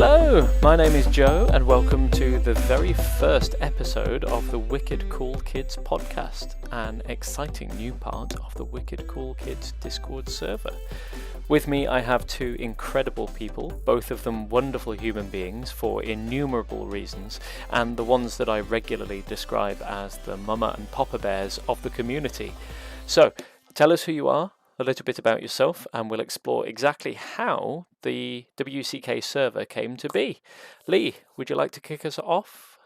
Hello, my name is Joe, and welcome to the very first episode of the Wicked Cool Kids podcast, an exciting new part of the Wicked Cool Kids Discord server. With me, I have two incredible people, both of them wonderful human beings for innumerable reasons, and the ones that I regularly describe as the mama and papa bears of the community. So, tell us who you are, a little bit about yourself, and we'll explore exactly how the WCK server came to be. Lee, would you like to kick us off?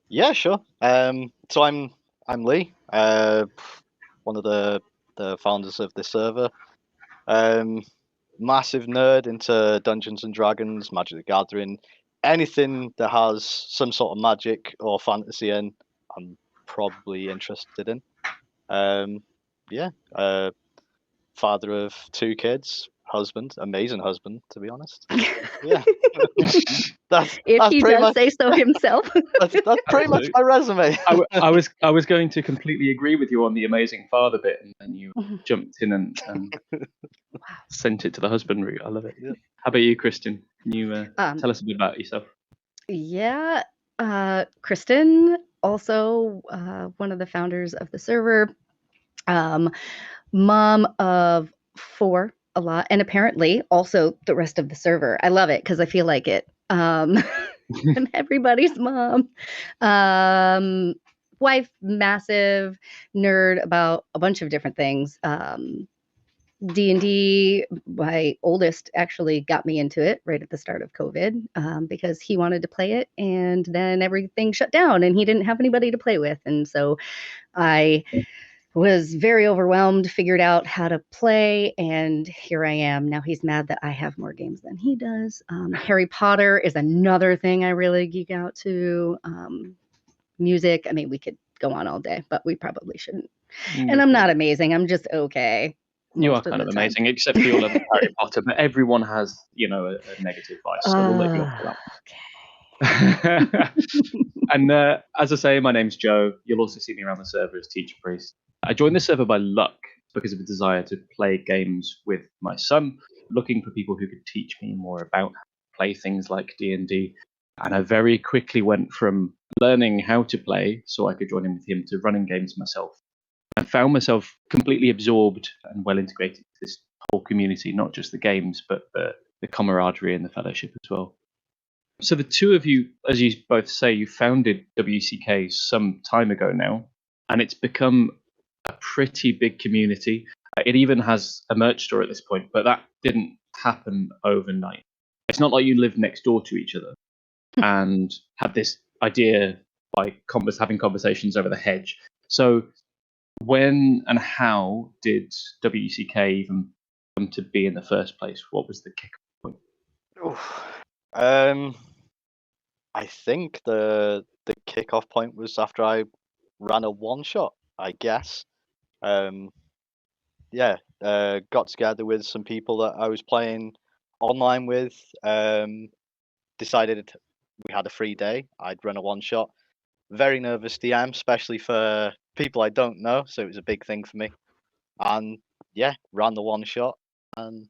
Yeah, sure. So I'm Lee, one of the founders of the server. Massive nerd into Dungeons and Dragons, Magic the Gathering, anything that has some sort of magic or fantasy in, I'm probably interested in. Father of two kids, husband, amazing husband, to be honest. Yeah, that's He pretty does much say so himself. that's pretty much my resume. I was going to completely agree with you on the amazing father bit, and then you jumped in and sent it to the husband route. I love it. Yeah. How about you, Kristin? Can you tell us a bit about yourself? Yeah, Kristin, also one of the founders of the server, mom of 4, a lot, and apparently also the rest of the server. I love it because I feel like it. I'm everybody's mom. Wife, massive nerd about a bunch of different things. D&D, my oldest actually got me into it right at the start of COVID because he wanted to play it, and then everything shut down and he didn't have anybody to play with. And so I was very overwhelmed, figured out how to play, and here I am. Now he's mad that I have more games than he does. Harry Potter is another thing I really geek out to. Music, I mean, we could go on all day, but we probably shouldn't. And I'm not amazing. I'm just okay. You are kind of amazing, except for your love of Harry Potter, but everyone has, a negative vice, so we'll let you off for that. And as I say, my name's Joe. You'll also see me around the server as Teacher Priest. I joined the server by luck because of a desire to play games with my son, looking for people who could teach me more about how to play things like D&D. And I very quickly went from learning how to play so I could join in with him to running games myself. I found myself completely absorbed and well integrated to this whole community, not just the games, but the camaraderie and the fellowship as well. So the two of you, as you both say, you founded WCK some time ago now, and it's become a pretty big community. It even has a merch store at this point, but that didn't happen overnight. It's not like you live next door to each other and had this idea by having conversations over the hedge. So when and how did WCK even come to be in the first place? What was the kick-off point? I think the kick-off point was after I ran a one-shot, I guess. Got together with some people that I was playing online with. Decided we had a free day. I'd run a one-shot. Very nervous DM, especially for people I don't know, so it was a big thing for me. And yeah, ran the one-shot, and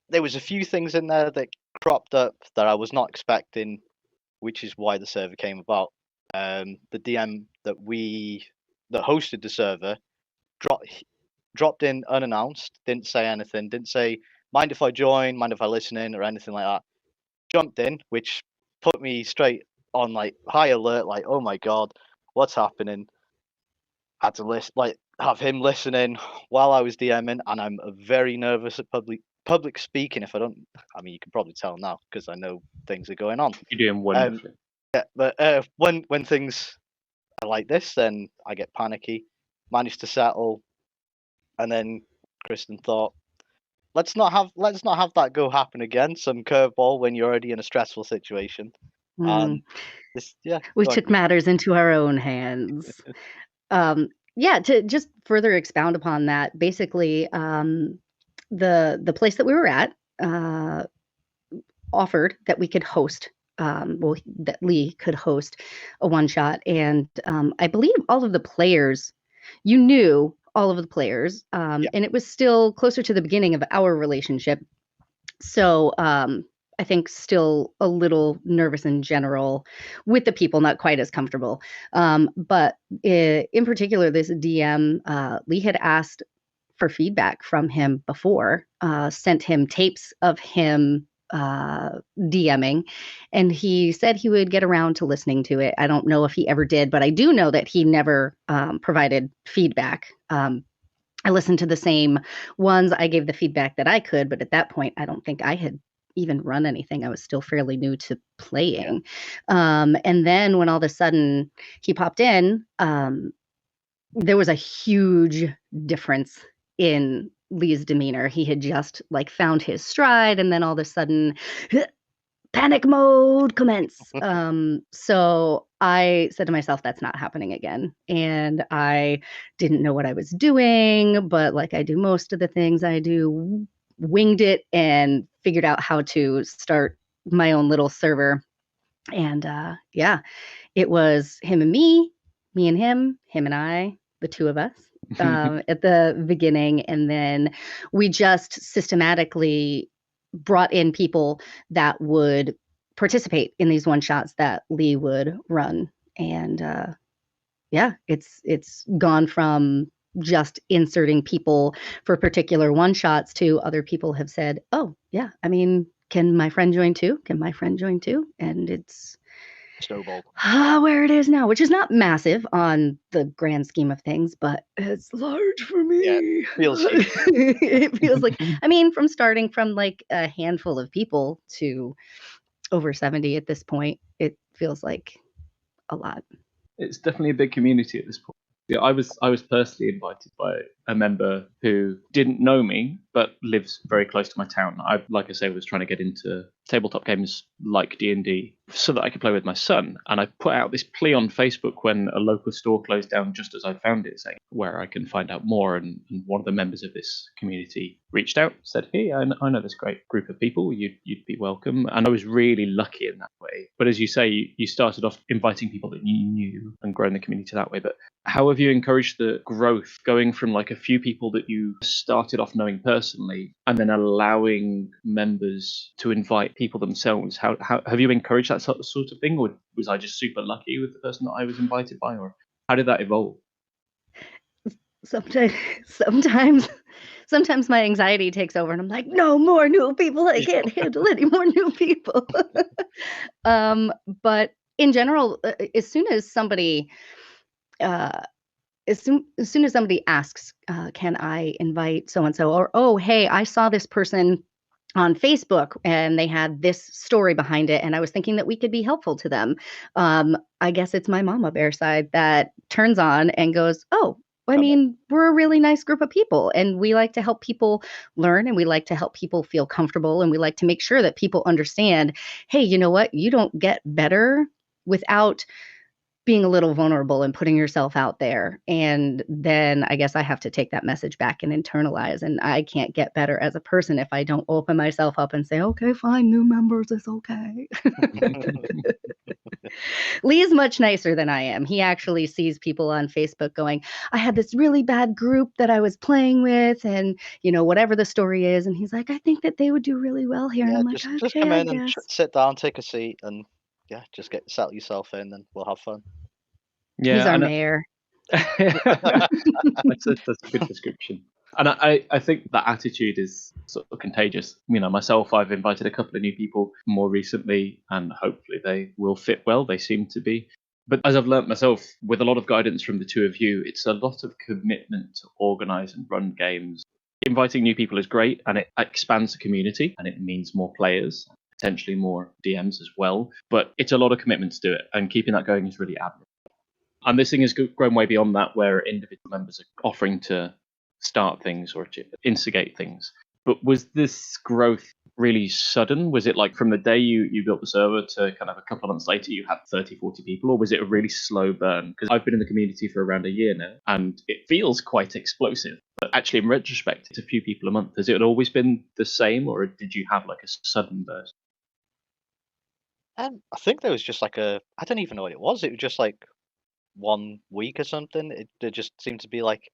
there was a few things in there that cropped up that I was not expecting, which is why the server came about. The DM that hosted the server dropped in unannounced, didn't say anything, didn't say, mind if I join, mind if I listen in, or anything like that. Jumped in, which put me straight on high alert, oh my god, what's happening? Had to have him listening while I was DMing, and I'm very nervous at public speaking. If I don't, you can probably tell now because I know things are going on. You're doing wonderfully. But when things are like this, then I get panicky. Managed to settle, and then Kristin thought, let's not have that go happen again. Some curveball when you're already in a stressful situation. We took matters into our own hands. To just further expound upon that, basically, the place that we were at offered that we could host, that Lee could host a one-shot. And I believe all of the players, you knew all of the players, and it was still closer to the beginning of our relationship. So I think still a little nervous in general with the people, not quite as comfortable. But in particular, this DM, Lee had asked for feedback from him before, sent him tapes of him DMing, and he said he would get around to listening to it. I don't know if he ever did, but I do know that he never provided feedback. I listened to the same ones. I gave the feedback that I could, but at that point, I don't think I had even run anything. I was still fairly new to playing. And then when all of a sudden he popped in, there was a huge difference in Lee's demeanor. He had just like found his stride, and then all of a sudden, panic mode commence. So I said to myself, that's not happening again. And I didn't know what I was doing, but like I do most of the things I do, winged it and figured out how to start my own little server. And yeah, it was him and me and him and I, the two of us. At the beginning, and then we just systematically brought in people that would participate in these one shots that Lee would run. And yeah, it's gone from just inserting people for particular one shots to other people have said, oh yeah, I mean, can my friend join too? Can my friend join too? And it's snowballed. Where it is now, which is not massive on the grand scheme of things, but it's large for me. Yeah, feels huge. It feels like, I mean, from starting from like a handful of people to over 70 at this point, it feels like a lot. It's definitely a big community at this point. Yeah, I was personally invited by a member who didn't know me but lives very close to my town. Like I say, was trying to get into tabletop games like D&D so that I could play with my son. And I put out this plea on Facebook when a local store closed down just as I found it, saying where I can find out more. And one of the members of this community reached out, said, hey, I know this great group of people. You'd be welcome. And I was really lucky in that way. But as you say, you started off inviting people that you knew and growing the community that way. But how have you encouraged the growth, going from like a few people that you started off knowing personally and then allowing members to invite people themselves? How have you encouraged that sort of thing, or was I just super lucky with the person that I was invited by, or how did that evolve? Sometimes my anxiety takes over and I'm like, no more new people. I can't handle any more new people. But in general, as soon as somebody as soon as somebody asks, can I invite so and so, or oh hey, I saw this person on Facebook and they had this story behind it, and I was thinking that we could be helpful to them. I guess it's my mama bear side that turns on and goes, oh, I mean, we're a really nice group of people, and we like to help people learn, and we like to help people feel comfortable, and we like to make sure that people understand, hey, you know what? You don't get better without being a little vulnerable and putting yourself out there. And then I guess I have to take that message back and internalize. And I can't get better as a person if I don't open myself up and say, okay, fine, new members, it's okay. Lee is much nicer than I am. He actually sees people on Facebook going, I had this really bad group that I was playing with, and you know, whatever the story is. And he's like, I think that they would do really well here. Yeah, and I'm like, just okay, come I in and guess. sit down, take a seat, and yeah, just settle yourself in, and we'll have fun. Yeah, he's our mayor. that's a good description. And I think that attitude is sort of contagious. You know, myself, I've invited a couple of new people more recently, and hopefully they will fit well. They seem to be. But as I've learnt myself, with a lot of guidance from the two of you, it's a lot of commitment to organise and run games. Inviting new people is great, and it expands the community, and it means more players, potentially more DMs as well. But it's a lot of commitment to do it, and keeping that going is really admirable. And this thing has grown way beyond that, where individual members are offering to start things or to instigate things. But was this growth really sudden? Was it like from the day you built the server to kind of a couple of months later you had 30, 40 people, or was it a really slow burn? Because I've been in the community for around a year now, and it feels quite explosive. But actually, in retrospect, it's a few people a month. Has it always been the same, or did you have like a sudden burst? I think there was just like I don't even know what it was. It was just like 1 week or something. There just seemed to be like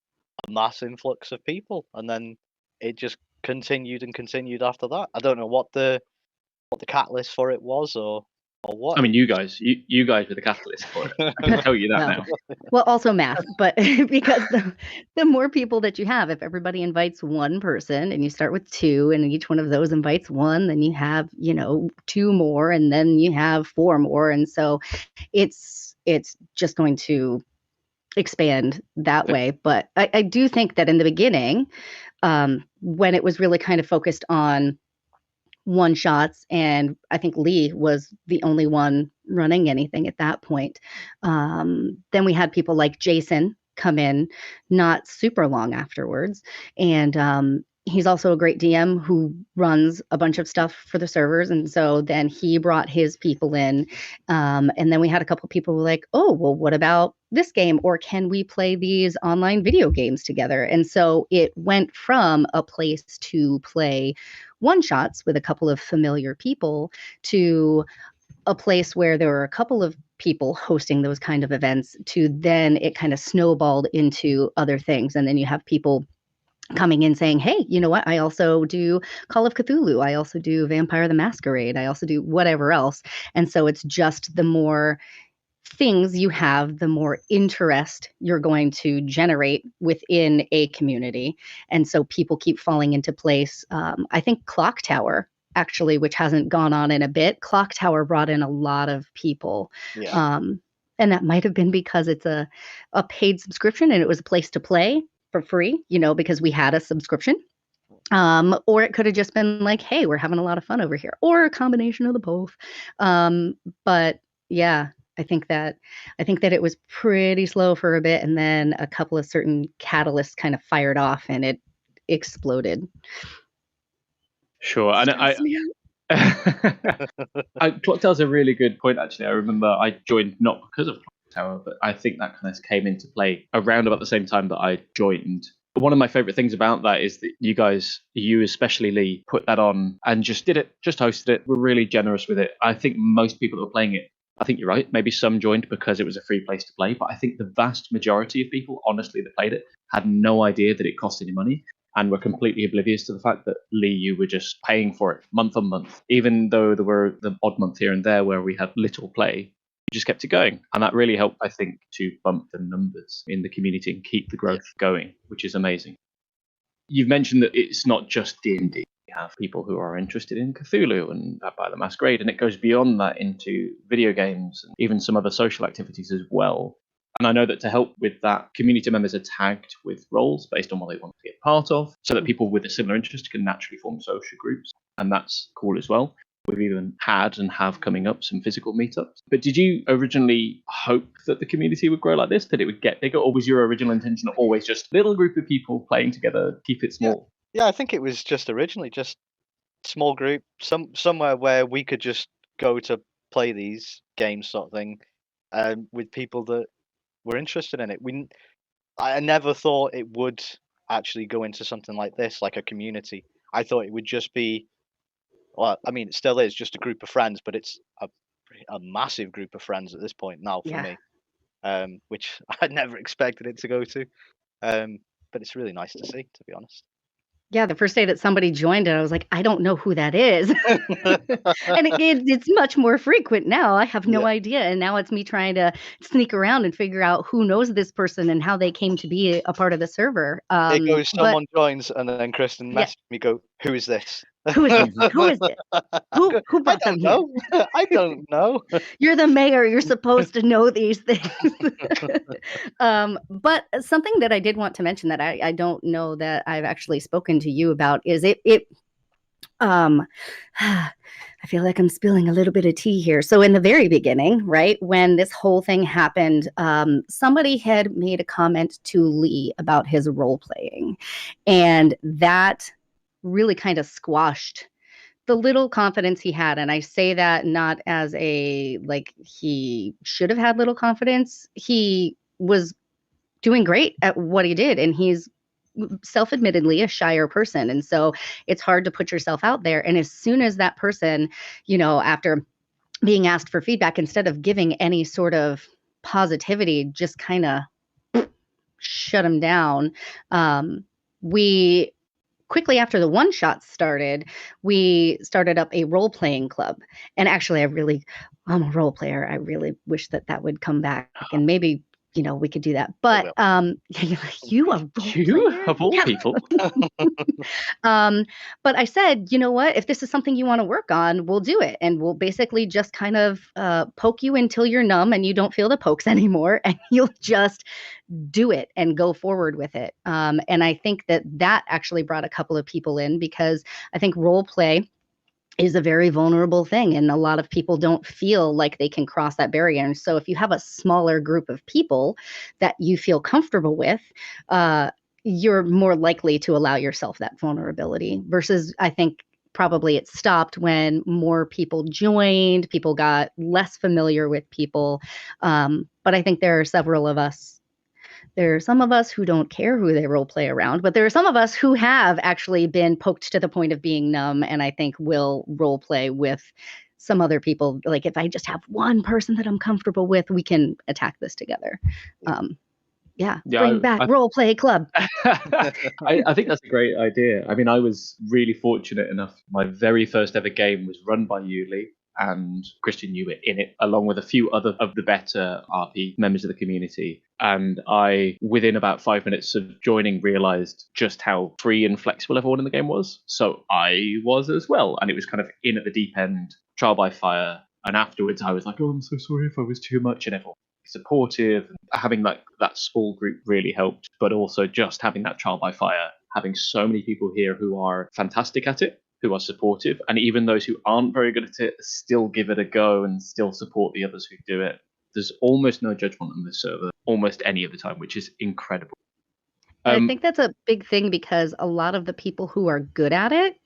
a mass influx of people, and then it just continued and continued after that. I don't know what the what the catalyst for it was, or what? I mean, you guys were the catalyst for it. I can tell you that now. Well, also math, but because the more people that you have, if everybody invites one person and you start with 2 and each one of those invites 1, then you have, 2 more and then you have 4 more. And so it's just going to expand that way. But I do think that in the beginning, when it was really kind of focused on one shots, and I think Lee was the only one running anything at that point. Then we had people like Jason come in not super long afterwards, and he's also a great DM who runs a bunch of stuff for the servers, and so then he brought his people in, and then we had a couple people who were like, oh, well, what about this game, or can we play these online video games together? And so it went from a place to play one shots with a couple of familiar people to a place where there were a couple of people hosting those kind of events, to then it kind of snowballed into other things. And then you have people coming in saying, hey, you know what? I also do Call of Cthulhu. I also do Vampire the Masquerade. I also do whatever else. And so it's just the more things you have, the more interest you're going to generate within a community. And so people keep falling into place. I think Clock Tower, actually, which hasn't gone on in a bit, Clock Tower brought in a lot of people. Yeah. And that might have been because it's a paid subscription and it was a place to play for free, because we had a subscription. Or it could have just been like, hey, we're having a lot of fun over here, or a combination of the both. But yeah, I think that it was pretty slow for a bit, and then a couple of certain catalysts kind of fired off, and it exploded. Sure, and Clock Tower's a really good point. Actually, I remember I joined not because of Clock Tower, but I think that kind of came into play around about the same time that I joined. One of my favorite things about that is that you especially Lee, put that on and just did it, just hosted it. We're really generous with it. I think most people that were playing it, I think you're right. Maybe some joined because it was a free place to play, but I think the vast majority of people, honestly, that played it had no idea that it cost any money and were completely oblivious to the fact that, Lee, you were just paying for it month on month. Even though there were the odd month here and there where we had little play, you just kept it going. And that really helped, I think, to bump the numbers in the community and keep the growth going, which is amazing. You've mentioned that it's not just D&D. We have people who are interested in Cthulhu and Vampire the Masquerade, and it goes beyond that into video games and even some other social activities as well. And I know that to help with that, community members are tagged with roles based on what they want to get part of, so that people with a similar interest can naturally form social groups, and that's cool as well. We've even had and have coming up some physical meetups. But did you originally hope that the community would grow like this, that it would get bigger, or was your original intention always just a little group of people playing together, keep it small? Yeah, I think it was just originally just small group, somewhere where we could just go to play these games, sort of thing, with people that were interested in it. I never thought it would actually go into something like this, like a community. I thought it would just be, well, I mean, it still is just a group of friends, but it's a massive group of friends at this point now for me, which I never expected it to go to. But it's really nice to see, to be honest. Yeah, the first day that somebody joined it, I was like, I don't know who that is. And it's much more frequent now. I have no idea. And now it's me trying to sneak around and figure out who knows this person and how they came to be a part of the server. It goes, someone joins, and then Kristin messages me, go, who is this? Who is this? Who is it? Who brought them here? I don't know. You're the mayor. You're supposed to know these things. But something that I did want to mention that I don't know that I've actually spoken to you about is I feel like I'm spilling a little bit of tea here. So in the very beginning, right, when this whole thing happened, somebody had made a comment to Lee about his role playing, and that really kind of squashed the little confidence he had. And I say that not as like he should have had little confidence. He was doing great at what he did, and he's self-admittedly a shyer person. And so it's hard to put yourself out there. And as soon as that person, after being asked for feedback, instead of giving any sort of positivity, just kind of shut him down, we quickly after the one shot started, we started up a role playing club. And actually, I'm a role player. I really wish that would come back, and maybe we could do that. But you a role player? Of all people. But I said, you know what? If this is something you want to work on, we'll do it, and we'll basically just kind of poke you until you're numb and you don't feel the pokes anymore, and you'll just do it and go forward with it. And I think that actually brought a couple of people in, because I think role play is a very vulnerable thing, and a lot of people don't feel like they can cross that barrier. And so if you have a smaller group of people that you feel comfortable with, you're more likely to allow yourself that vulnerability, versus I think probably it stopped when more people joined, people got less familiar with people. But I think there are several of us. There are some of us who don't care who they role play around, but there are some of us who have actually been poked to the point of being numb, and I think will role play with some other people. Like, if I just have one person that I'm comfortable with, we can attack this together. Bring back role play club. I think that's a great idea. I mean, I was really fortunate enough. My very first ever game was run by you, Lee, and Kristin, you were in it, along with a few other of the better RP members of the community. And I, within about 5 minutes of joining, realized just how free and flexible everyone in the game was. So I was as well. And it was kind of in at the deep end, trial by fire. And afterwards, I was like, oh, I'm so sorry if I was too much. And everyone was supportive. Having like that small group really helped. But also just having that trial by fire, having so many people here who are fantastic at it, who are supportive, and even those who aren't very good at it still give it a go and still support the others who do it. There's almost no judgment on this server, almost any of the time, which is incredible. I think that's a big thing, because a lot of the people who are good at it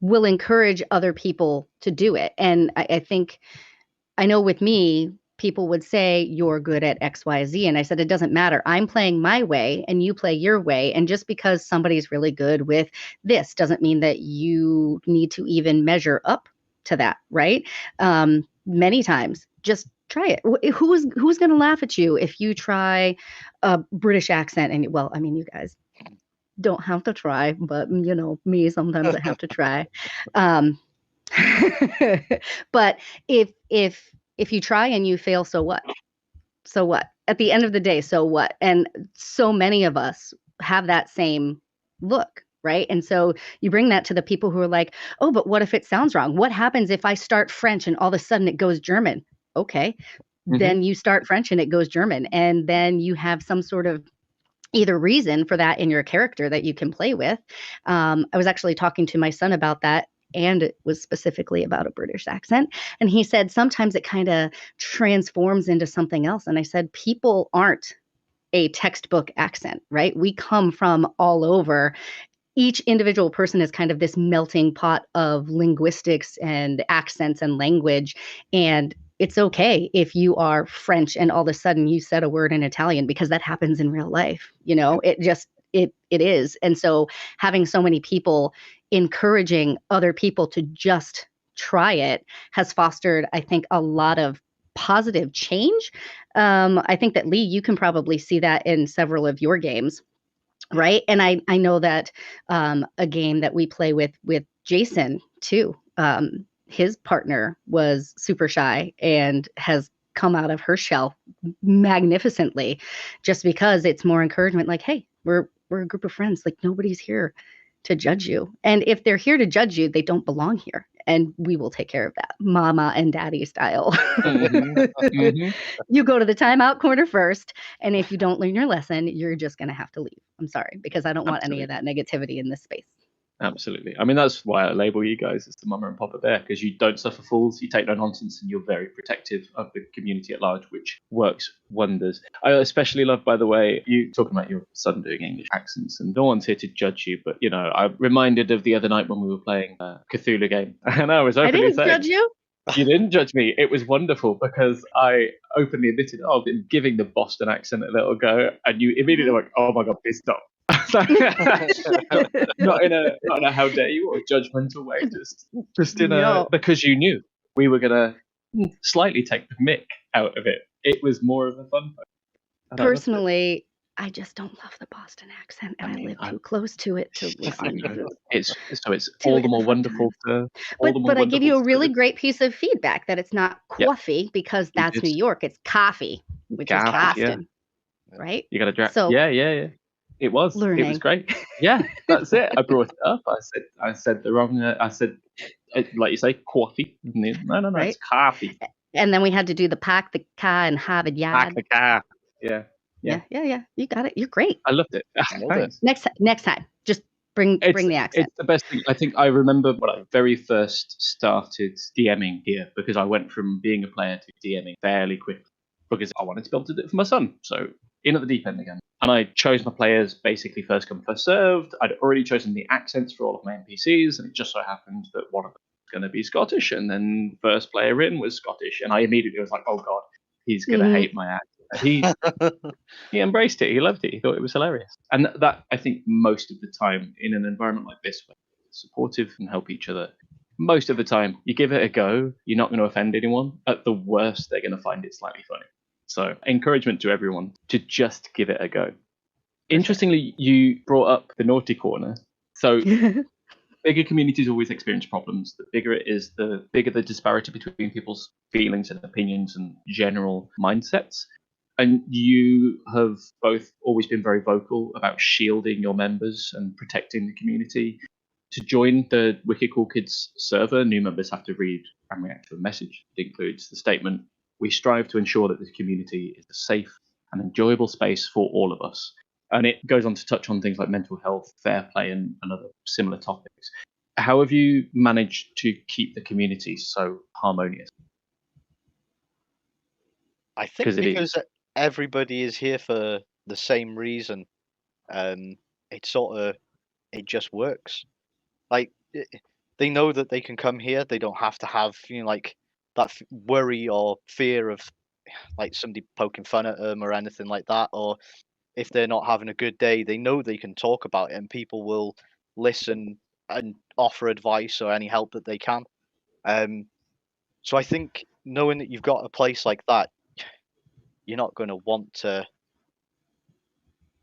will encourage other people to do it. And I know with me, people would say, you're good at XYZ. And I said, it doesn't matter. I'm playing my way and you play your way. And just because somebody's really good with this doesn't mean that you need to even measure up to that, right? Many times, just try it. Who's going to laugh at you if you try a British accent? And well, I mean, you guys don't have to try, but me, sometimes I have to try. But if you try and you fail, so what? So what? At the end of the day, so what? And so many of us have that same look, right? And so you bring that to the people who are like, oh, but what if it sounds wrong? What happens if I start French and all of a sudden it goes German? Okay, then you start French and it goes German. And then you have some sort of either reason for that in your character that you can play with. I was actually talking to my son about that, and it was specifically about a British accent. And he said, sometimes it kind of transforms into something else. And I said, people aren't a textbook accent, right? We come from all over. Each individual person is kind of this melting pot of linguistics and accents and language. And it's okay if you are French and all of a sudden you said a word in Italian, because that happens in real life. It is. And so having so many people encouraging other people to just try it has fostered, I think, a lot of positive change. I think that, Lee, you can probably see that in several of your games, right? And I know that a game that we play with Jason too, his partner was super shy and has come out of her shell magnificently, just because it's more encouragement. Like, hey, we're a group of friends. Like, nobody's here to judge you. And if they're here to judge you, they don't belong here. And we will take care of that, mama and daddy style. You go to the timeout corner first. And if you don't learn your lesson, you're just going to have to leave. I'm sorry, because I don't want any of that negativity in this space. Absolutely. I mean, that's why I label you guys as the mama and papa bear, because you don't suffer fools, you take no nonsense, and you're very protective of the community at large, which works wonders. I especially love, by the way, you talking about your son doing English accents, and no one's here to judge you, but, I'm reminded of the other night when we were playing a Cthulhu game, and I was openly saying... I didn't judge you? You didn't judge me. It was wonderful, because I openly admitted, I've been giving the Boston accent a little go, and you immediately went, oh my God, please stop. not in a how dare you or judgmental way, just in a, because you knew we were gonna slightly take the mick out of it. It was more of a fun part. Personally, I just don't love the Boston accent, and I mean, live too close to it to I listen know. It's to all it the more wonderful sometimes. to all the more But I give wonderful you a to really sort of, great piece of feedback that it's not yeah, coffee because you that's did. New York. It's coffee, which is Gaff, yeah. Boston, right? You got to drag. So Yeah. It was learning. great. Yeah, that's it. I brought it up. I said the wrong. I said, like you say, coffee. No, it's Right. coffee. And then we had to do the pack, the ka, and Harvard Pack Yard. the car. Yeah. Yeah. You got it. You're great. I loved it. Nailed it. Thanks. Next time, just bring the accent. It's the best thing. I think I remember when I very first started DMing here, because I went from being a player to DMing fairly quickly because I wanted to be able to do it for my son. So in at the deep end again. And I chose my players basically first come, first served. I'd already chosen the accents for all of my NPCs, and it just so happened that one of them was going to be Scottish, and then first player in was Scottish. And I immediately was like, oh God, he's going to hate my accent. He embraced it. He loved it. He thought it was hilarious. And that, I think, most of the time in an environment like this, where we're supportive and help each other, most of the time you give it a go, you're not going to offend anyone. At the worst, they're going to find it slightly funny. So encouragement to everyone to just give it a go. Interestingly, you brought up the naughty corner. So bigger communities always experience problems. The bigger it is, the bigger the disparity between people's feelings and opinions and general mindsets. And you have both always been very vocal about shielding your members and protecting the community. To join the Wicked Cool Kids server, new members have to read and react to a message. It includes the statement, "We strive to ensure that the community is a safe and enjoyable space for all of us." And it goes on to touch on things like mental health, fair play, and other similar topics. How have you managed to keep the community so harmonious? I think because everybody is here for the same reason, it just works. Like they know that they can come here. They don't have to have like that worry or fear of like somebody poking fun at them or anything like that. Or if they're not having a good day, they know they can talk about it and people will listen and offer advice or any help that they can. So I think knowing that you've got a place like that, you're not going to want to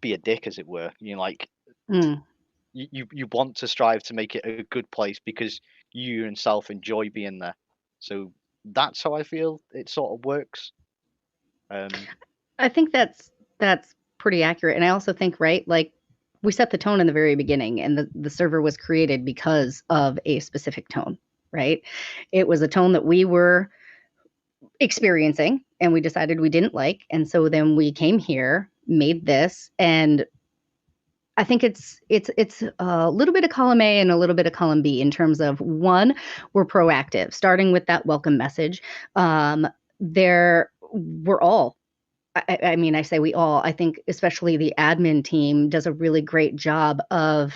be a dick, as it were. You want to strive to make it a good place because you yourself enjoy being there. So that's how I feel it sort of works. I think that's pretty accurate. And I also think, right, like we set the tone in the very beginning, and the server was created because of a specific tone, right? It was a tone that we were experiencing and we decided we didn't like. And so then we came here, made this, and I think it's a little bit of column A and a little bit of column B in terms of, one, we're proactive, starting with that welcome message. We're all, I mean, I say we all, I think especially the admin team does a really great job of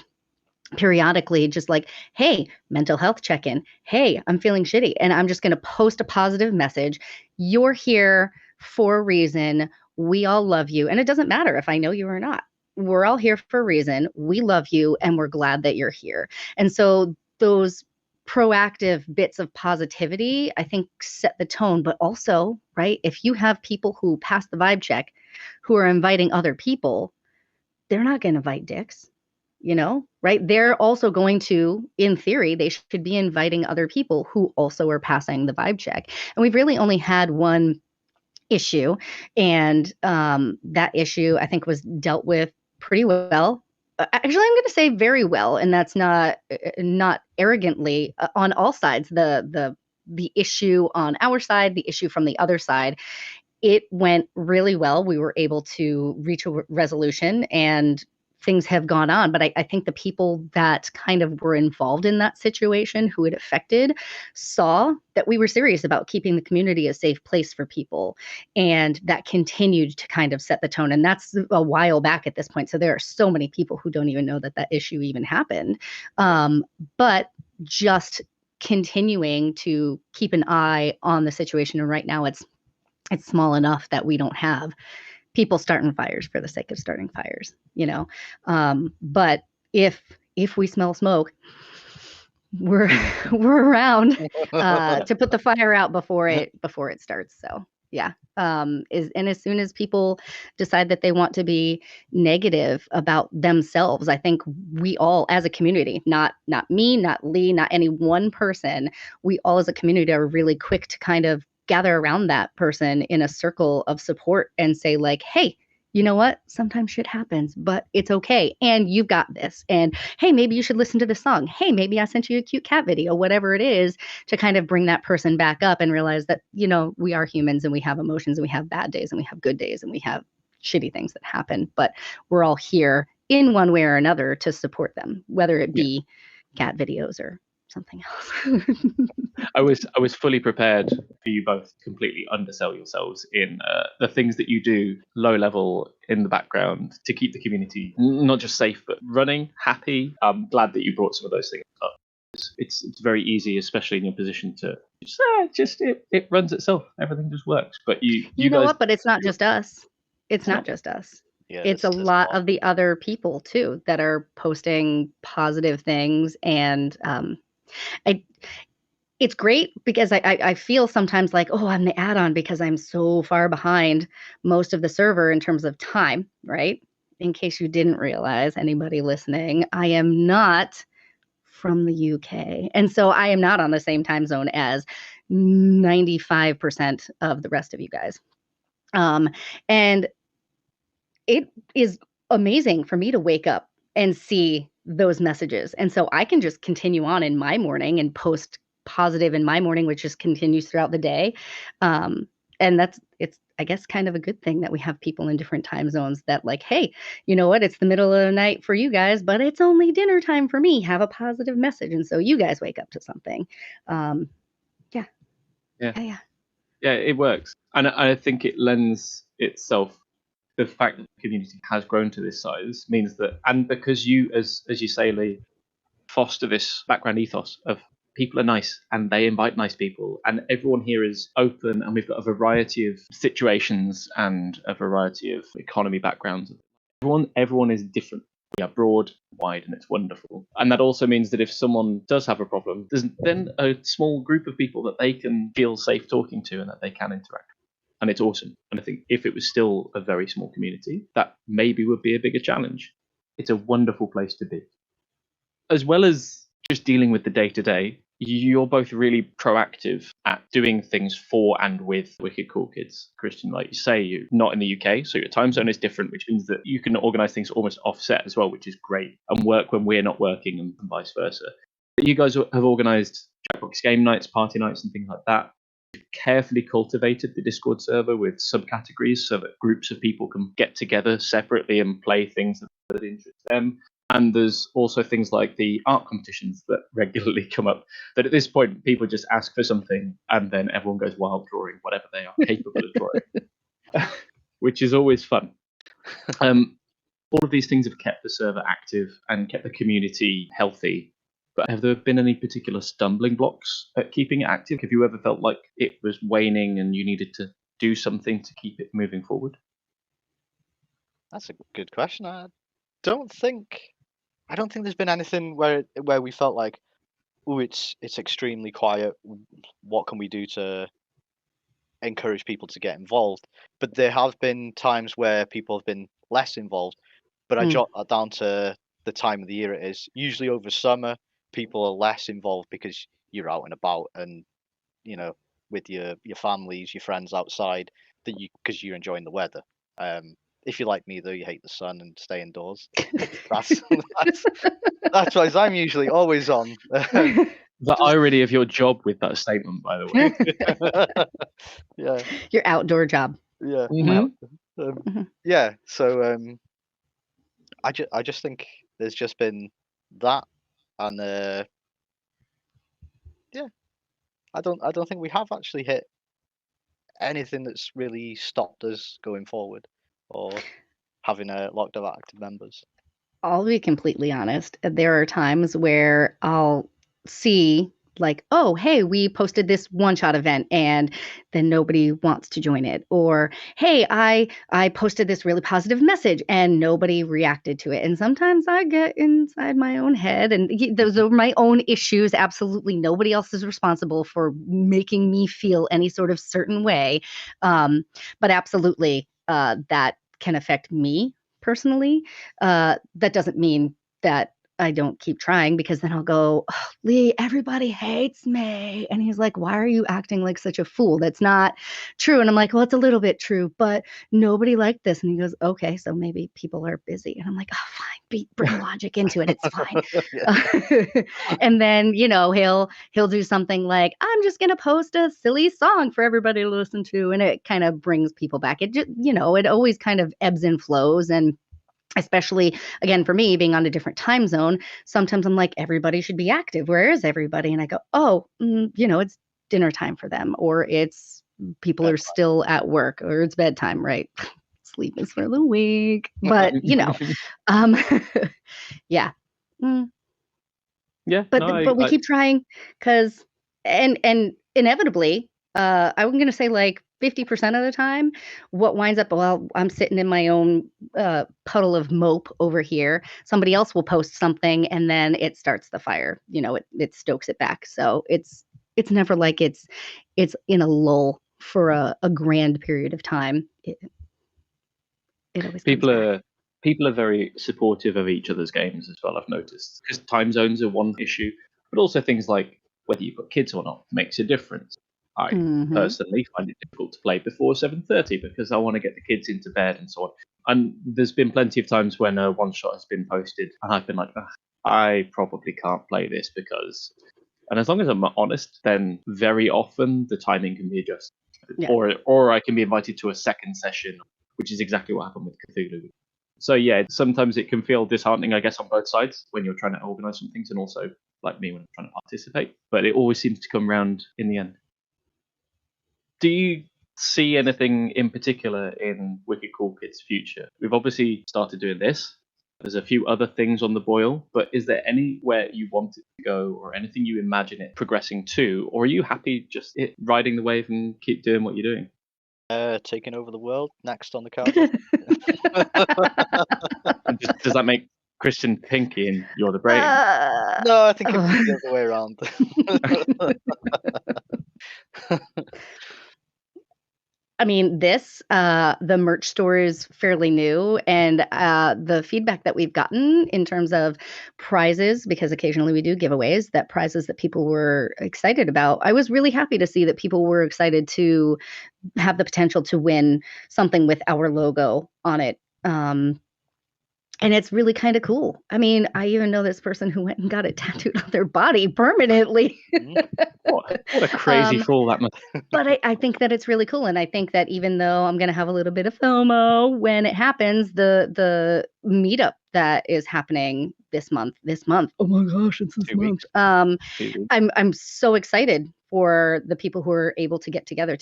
periodically just like, hey, mental health check-in. Hey, I'm feeling shitty. And I'm just going to post a positive message. You're here for a reason. We all love you. And it doesn't matter if I know you or not. We're all here for a reason. We love you and we're glad that you're here. And so those proactive bits of positivity, I think, set the tone. But also, right, if you have people who pass the vibe check who are inviting other people, they're not going to invite dicks, right? They're also going to, in theory, they should be inviting other people who also are passing the vibe check. And we've really only had one issue, and that issue, I think, was dealt with pretty well. Actually, I'm going to say very well, and that's not arrogantly on all sides. The issue on our side, the issue from the other side, it went really well. We were able to reach a resolution, and things have gone on. But I think the people that kind of were involved in that situation, who it affected, saw that we were serious about keeping the community a safe place for people. And that continued to kind of set the tone. And that's a while back at this point. So there are so many people who don't even know that issue even happened. But just continuing to keep an eye on the situation. And right now it's small enough that we don't have people starting fires for the sake of starting fires, but if we smell smoke, we're around to put the fire out before it starts. So Yeah. And as soon as people decide that they want to be negative about themselves, I think we all as a community, not me, not Lee, not any one person, we all as a community are really quick to kind of gather around that person in a circle of support and say like, hey, you know what? Sometimes shit happens, but it's okay. And you've got this. And hey, maybe you should listen to this song. Hey, maybe I sent you a cute cat video, whatever it is, to kind of bring that person back up and realize that, you know, we are humans and we have emotions and we have bad days and we have good days and we have shitty things that happen, but we're all here in one way or another to support them, whether it be cat videos or something else. I was fully prepared for you both to completely undersell yourselves in the things that you do low level in the background to keep the community not just safe but running, happy. I'm glad that you brought some of those things up. It's very easy, especially in your position, to it runs itself. Everything just works. But you know guys, what? But it's not just us. It's not just us. Yeah, It's a there's lot more. of the other people too that are posting positive things, and it's great because I feel sometimes like, oh, I'm the add-on because I'm so far behind most of the server in terms of time, right? In case you didn't realize, anybody listening, I am not from the UK. And so I am not on the same time zone as 95% of the rest of you guys. And it is amazing for me to wake up and see those messages. And so I can just continue on in my morning and post positive in my morning, which just continues throughout the day. And it's, I guess, kind of a good thing that we have people in different time zones that like, hey, you know what? It's the middle of the night for you guys, but it's only dinner time for me. Have a positive message. And so you guys wake up to something. Yeah. yeah, it works, and I think it lends itself. The fact that the community has grown to this size means that, and because you, as you say, Lee, foster this background ethos of people are nice and they invite nice people, and everyone here is open, and we've got a variety of situations and a variety of economy backgrounds. Everyone is different. We are broad, wide, and it's wonderful. And that also means that if someone does have a problem, there's then a small group of people that they can feel safe talking to and that they can interact with. And it's awesome. And I think if it was still a very small community, that maybe would be a bigger challenge. It's a wonderful place to be. As well as just dealing with the day-to-day, you're both really proactive at doing things for and with Wicked Cool Kids. Kristin, like you say, you're not in the UK, so your time zone is different, which means that you can organise things almost offset as well, which is great, and work when we're not working and vice versa. But you guys have organised Jackbox game nights, party nights, and things like that. You've carefully cultivated the Discord server with subcategories so that groups of people can get together separately and play things that interest them. And there's also things like the art competitions that regularly come up, that at this point people just ask for something and then everyone goes wild drawing whatever they are capable of drawing, which is always fun. All of these things have kept the server active and kept the community healthy. But have there been any particular stumbling blocks at keeping it active? Have you ever felt like it was waning and you needed to do something to keep it moving forward? That's a good question. I don't think there's been anything where we felt like, oh, it's extremely quiet. What can we do to encourage people to get involved? But there have been times where people have been less involved. But I jot that down to the time of the year it is. Usually over summer, people are less involved because you're out and about and, you know, with your families, your friends outside, because you're enjoying the weather. If you're like me though, you hate the sun and stay indoors. That's why I'm usually always on. The irony of your job with that statement, by the way. Yeah. Your outdoor job. Yeah. Mm-hmm. Yeah. So I just think there's just been that, and yeah, I don't think we have actually hit anything that's really stopped us going forward or having a lot of active members. I'll be completely honest. There are times where I'll see like, oh, hey, we posted this one-shot event and then nobody wants to join it. Or, hey, I posted this really positive message and nobody reacted to it. And sometimes I get inside my own head, and those are my own issues. Absolutely nobody else is responsible for making me feel any sort of certain way. But absolutely, that can affect me personally. That doesn't mean that I don't keep trying, because then I'll go, oh, Lee, everybody hates me. And he's like, why are you acting like such a fool? That's not true. And I'm like, well, it's a little bit true, but nobody liked this. And he goes, okay, so maybe people are busy. And I'm like, oh, fine, bring logic into it. It's fine. And then, he'll do something like, I'm just going to post a silly song for everybody to listen to. And it kind of brings people back. It just, it always kind of ebbs and flows. And especially, again, for me, being on a different time zone, sometimes I'm like, everybody should be active. Where is everybody? And I go, oh, it's dinner time for them, or it's people are still at work, or it's bedtime, right? Sleep is for the weak. But, yeah. Yeah. But we keep trying, because, and inevitably, I'm going to say like 50% of the time, what winds up, well, I'm sitting in my own puddle of mope over here. Somebody else will post something, and then it starts the fire. It stokes it back. So it's never like it's in a lull for a grand period of time. It always people are very supportive of each other's games as well, I've noticed, because time zones are one issue, but also things like whether you've got kids or not makes a difference. I personally find it difficult to play before 7:30 because I want to get the kids into bed and so on. And there's been plenty of times when a one-shot has been posted and I've been like, I probably can't play this because... And as long as I'm honest, then very often the timing can be adjusted. Yeah. Or I can be invited to a second session, which is exactly what happened with Cthulhu. So yeah, sometimes it can feel disheartening, I guess, on both sides when you're trying to organise some things, and also like me when I'm trying to participate. But it always seems to come round in the end. Do you see anything in particular in Wicked Cool Kids' future? We've obviously started doing this. There's a few other things on the boil, but is there anywhere you want it to go, or anything you imagine it progressing to? Or are you happy just riding the wave and keep doing what you're doing? Taking over the world, next on the calendar. Does that make Kristin Pinky and you're the brain? No, I think it's the other way around. I mean, the merch store is fairly new, and the feedback that we've gotten in terms of prizes, because occasionally we do giveaways, that prizes that people were excited about. I was really happy to see that people were excited to have the potential to win something with our logo on it. And it's really kind of cool. I mean, I even know this person who went and got it tattooed on their body permanently. What a crazy fool that must be. But I think that it's really cool. And I think that even though I'm going to have a little bit of FOMO when it happens, the meetup that is happening this month, oh my gosh, it's this month. I'm so excited for the people who are able to get together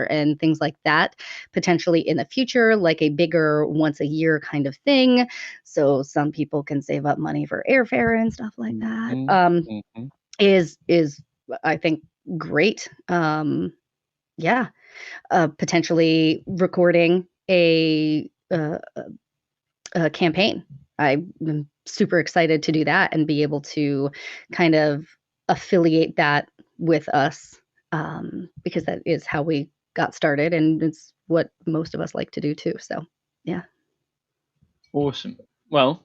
and things like that, potentially in the future, like a bigger once a year kind of thing. So some people can save up money for airfare and stuff like that. Is I think great. Potentially recording a campaign. I'm super excited to do that and be able to kind of affiliate that with us, because that is how we got started, and it's what most of us like to do too. So yeah. Awesome. Well,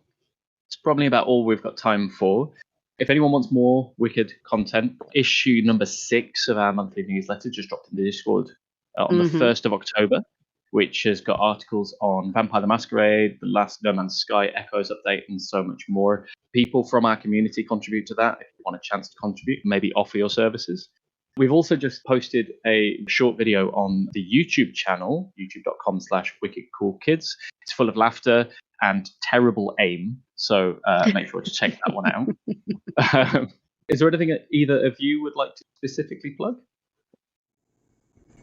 it's probably about all we've got time for. If anyone wants more Wicked content, issue number 6 of our monthly newsletter just dropped in the Discord on the 1st of October, which has got articles on Vampire the Masquerade, the last No Man's Sky Echoes update, and so much more. People from our community contribute to that. If you want a chance to contribute, maybe offer your services. We've also just posted a short video on the YouTube channel, youtube.com/wickedcoolkids. It's full of laughter and terrible aim, so make sure to check that one out. Is there anything that either of you would like to specifically plug?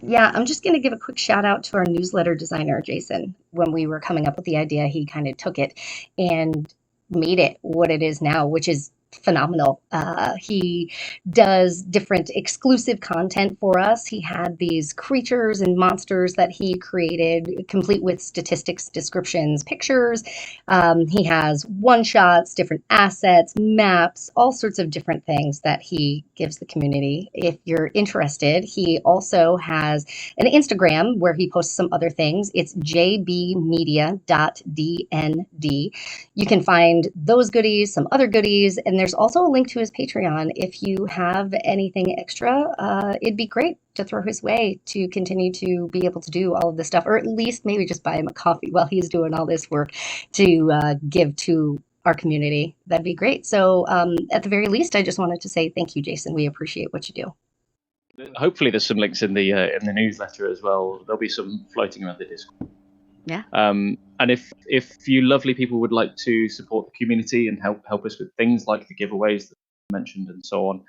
Yeah, I'm just going to give a quick shout out to our newsletter designer, Jason. When we were coming up with the idea, he kind of took it and made it what it is now, which is phenomenal. He does different exclusive content for us. He had these creatures and monsters that he created, complete with statistics, descriptions, pictures. He has one-shots, different assets, maps, all sorts of different things that he gives the community. If you're interested, he also has an Instagram where he posts some other things. It's jbmedia.dnd. You can find those goodies, some other goodies, and there's also a link to his Patreon. If you have anything extra, it'd be great to throw his way to continue to be able to do all of this stuff, or at least maybe just buy him a coffee while he's doing all this work to give to our community. That'd be great. So at the very least, I just wanted to say thank you, Jason. We appreciate what you do. Hopefully there's some links in the newsletter as well. There'll be some floating around the Discord. Yeah. And if you lovely people would like to support the community and help us with things like the giveaways that I mentioned and so on,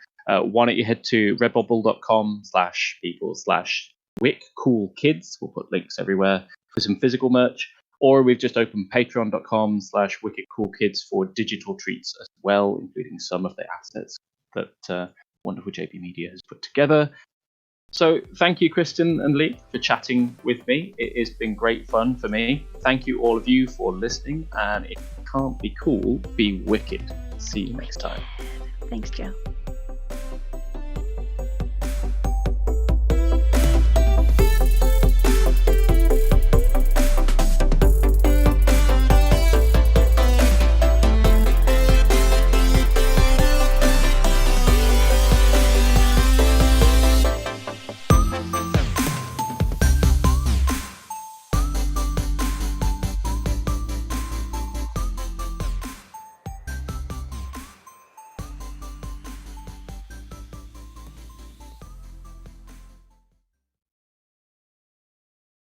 why don't you head to redbubble.com/people/wickcoolkids. We'll put links everywhere for some physical merch. Or we've just opened patreon.com/wickedcoolkids for digital treats as well, including some of the assets that wonderful JB Media has put together. So thank you, Kristin and Lee, for chatting with me. It has been great fun for me. Thank you, all of you, for listening. And if you can't be cool, be wicked. See you next time. Thanks, Joe.